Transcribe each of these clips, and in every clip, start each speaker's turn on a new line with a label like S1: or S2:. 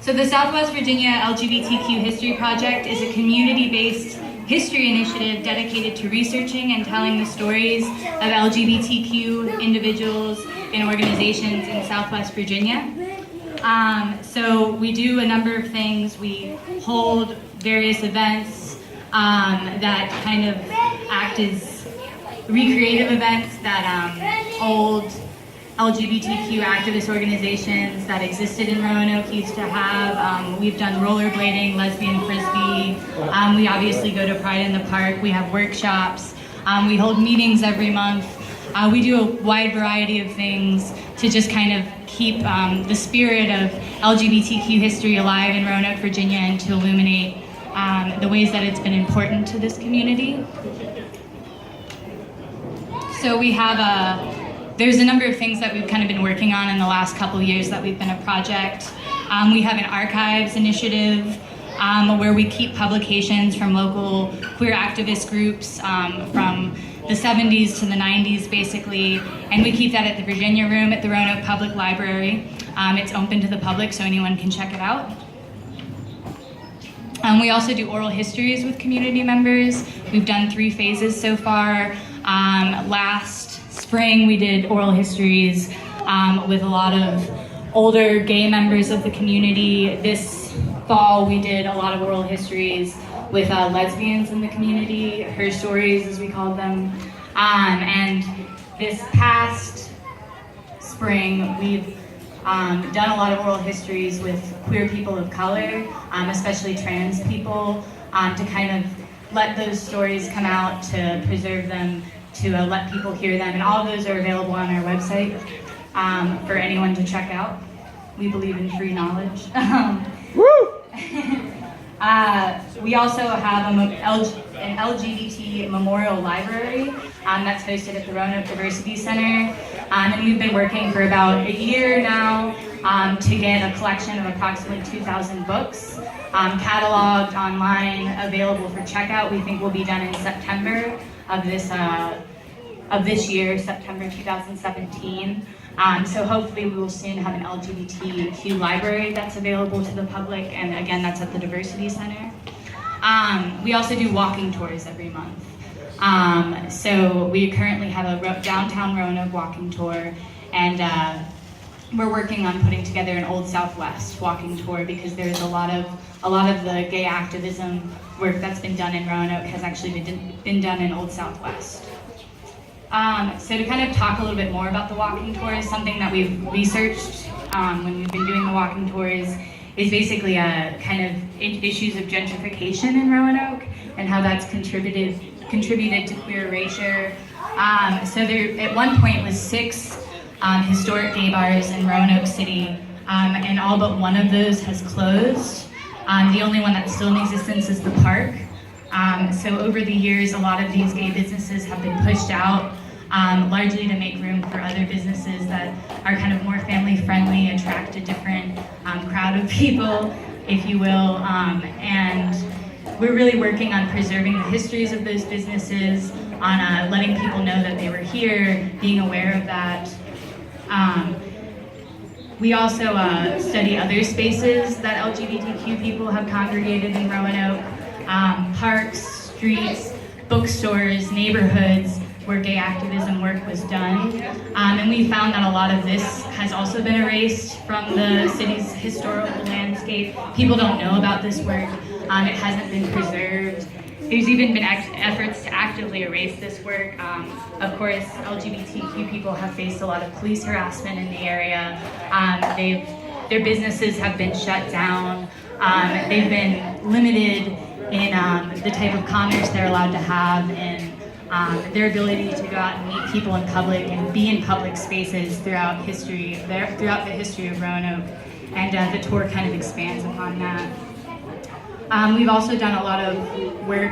S1: So the Southwest Virginia LGBTQ History Project is a community-based history initiative dedicated to researching and telling the stories of LGBTQ individuals and organizations in Southwest Virginia. So we do a number of things. We hold various events that kind of act as recreative events that old LGBTQ activist organizations that existed in Roanoke used to have. We've done rollerblading, lesbian frisbee. We obviously go to Pride in the Park. We have workshops. We hold meetings every month. We do a wide variety of things to just kind of keep the spirit of LGBTQ history alive in Roanoke, Virginia, and to illuminate the ways that it's been important to this community. So we have there's a number of things that we've kind of been working on in the last couple of years that we've been a project. We have an archives initiative where we keep publications from local queer activist groups from the 70s to the 90s, basically, and we keep that at the Virginia Room at the Roanoke Public Library. It's open to the public, so anyone can check it out. We also do oral histories with community members. We've done 3 phases so far. Last spring, we did oral histories with a lot of older gay members of the community. This fall, we did a lot of oral histories with lesbians in the community, her stories as we called them. And this past spring, we've done a lot of oral histories with queer people of color, especially trans people, to kind of let those stories come out, to preserve them, to let people hear them. And all of those are available on our website for anyone to check out. We believe in free knowledge. We also have an LGBT memorial library that's hosted at the Roanoke Diversity Center. And we've been working for about a year now to get a collection of approximately 2,000 books cataloged online, available for checkout. We think will be done in September of this year, September 2017. So hopefully we will soon have an LGBTQ library that's available to the public, and again, that's at the Diversity Center. We also do walking tours every month. So we currently have a downtown Roanoke walking tour, and we're working on putting together an Old Southwest walking tour, because there's a lot of the gay activism work that's been done in Roanoke has actually been done in Old Southwest. So to kind of talk a little bit more about the walking tours, something that we've researched when we've been doing the walking tours is basically kind of issues of gentrification in Roanoke and how that's contributed to queer erasure. So there at one point was 6 historic gay bars in Roanoke City, and all but one of those has closed. The only one that's still in existence is the Park. So over the years, a lot of these gay businesses have been pushed out, largely to make room for other businesses that are kind of more family-friendly, attract a different crowd of people, if you will. And we're really working on preserving the histories of those businesses, on letting people know that they were here, being aware of that. We also study other spaces that LGBTQ people have congregated in Roanoke, parks, streets, bookstores, neighborhoods where gay activism work was done. And we found that a lot of this has also been erased from the city's historical landscape. People don't know about this work. It hasn't been preserved. There's even been efforts to actively erase this work. Of course, LGBTQ people have faced a lot of police harassment in the area. Their businesses have been shut down. They've been limited in the type of commerce they're allowed to have, and their ability to go out and meet people in public and be in public spaces throughout the history of Roanoke. And the tour kind of expands upon that. We've also done a lot of work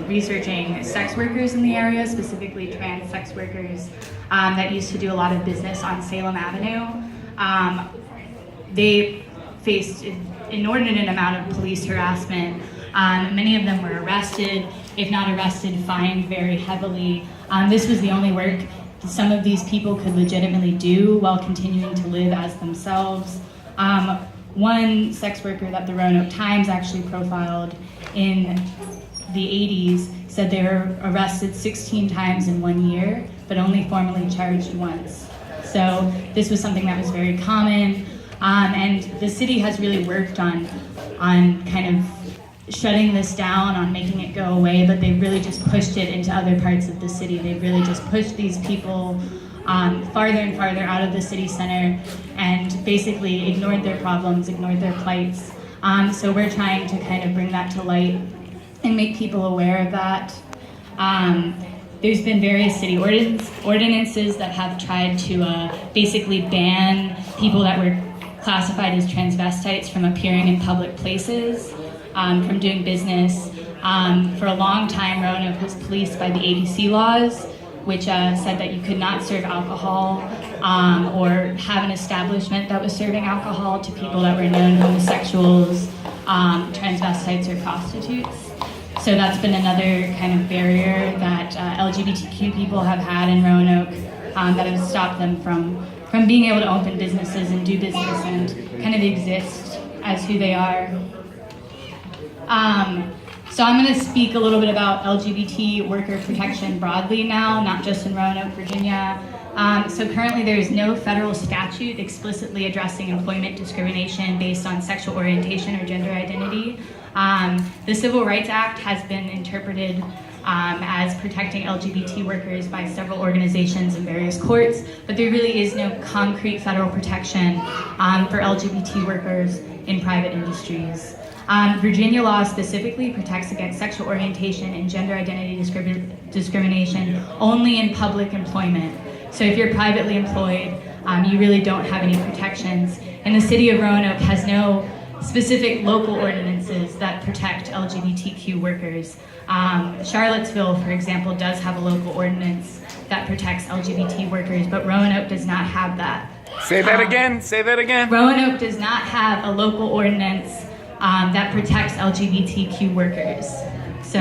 S1: researching sex workers in the area, specifically trans sex workers that used to do a lot of business on Salem Avenue. They faced an inordinate amount of police harassment. Many of them were arrested, if not arrested, fined very heavily. This was the only work some of these people could legitimately do while continuing to live as themselves. one sex worker that the Roanoke Times actually profiled in the 80s said they were arrested 16 times in 1 year, but only formally charged once. So this was something that was very common, and the city has really worked on kind of shutting this down, on making it go away, but they really just pushed it into other parts of the city. They really just pushed these people farther and farther out of the city center and basically ignored their problems, ignored their plights. So we're trying to kind of bring that to light and make people aware of that. There's been various city ordinances that have tried to basically ban people that were classified as transvestites from appearing in public places, from doing business. For a long time, Roanoke was policed by the ABC laws, which said that you could not serve alcohol or have an establishment that was serving alcohol to people that were known homosexuals, transvestites, or prostitutes. So that's been another kind of barrier that LGBTQ people have had in Roanoke that has stopped them from being able to open businesses and do business and kind of exist as who they are. So I'm going to speak a little bit about LGBT worker protection broadly now, not just in Roanoke, Virginia. So currently there is no federal statute explicitly addressing employment discrimination based on sexual orientation or gender identity. The Civil Rights Act has been interpreted as protecting LGBT workers by several organizations and various courts, but there really is no concrete federal protection for LGBT workers in private industries. Virginia law specifically protects against sexual orientation and gender identity discrimination only in public employment. So if you're privately employed, you really don't have any protections. And the city of Roanoke has no specific local ordinances that protect LGBTQ workers. Charlottesville, for example, does have a local ordinance that protects LGBT workers, but Roanoke does not have that.
S2: Say that again, say that again.
S1: Roanoke does not have a local ordinance that protects LGBTQ workers. So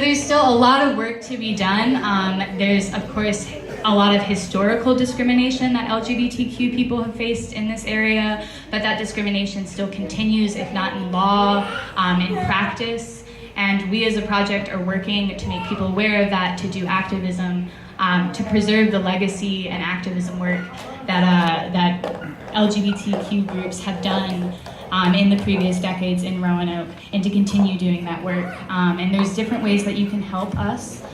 S1: there's still a lot of work to be done. There's, of course, a lot of historical discrimination that LGBTQ people have faced in this area, but that discrimination still continues, if not in law, in practice. And we as a project are working to make people aware of that, to do activism, to preserve the legacy and activism work that LGBTQ groups have done in the previous decades in Roanoke, and to continue doing that work. And there's different ways that you can help us.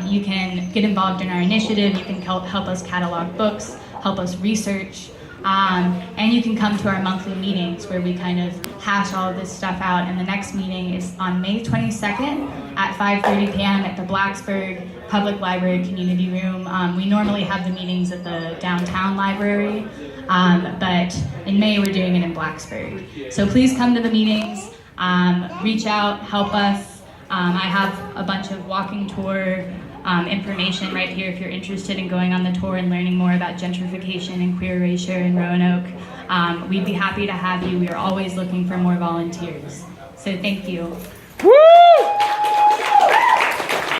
S1: You can get involved in our initiative, you can help us catalog books, help us research, and you can come to our monthly meetings where we kind of hash all of this stuff out. And the next meeting is on May 22nd at 5:30 p.m. at the Blacksburg Public Library Community Room. We normally have the meetings at the downtown library, but in May we're doing it in Blacksburg. So please come to the meetings, reach out, help us. I have a bunch of walking tour information right here if you're interested in going on the tour and learning more about gentrification and queer erasure in Roanoke. We'd be happy to have you. We are always looking for more volunteers. So thank you.
S2: Woo!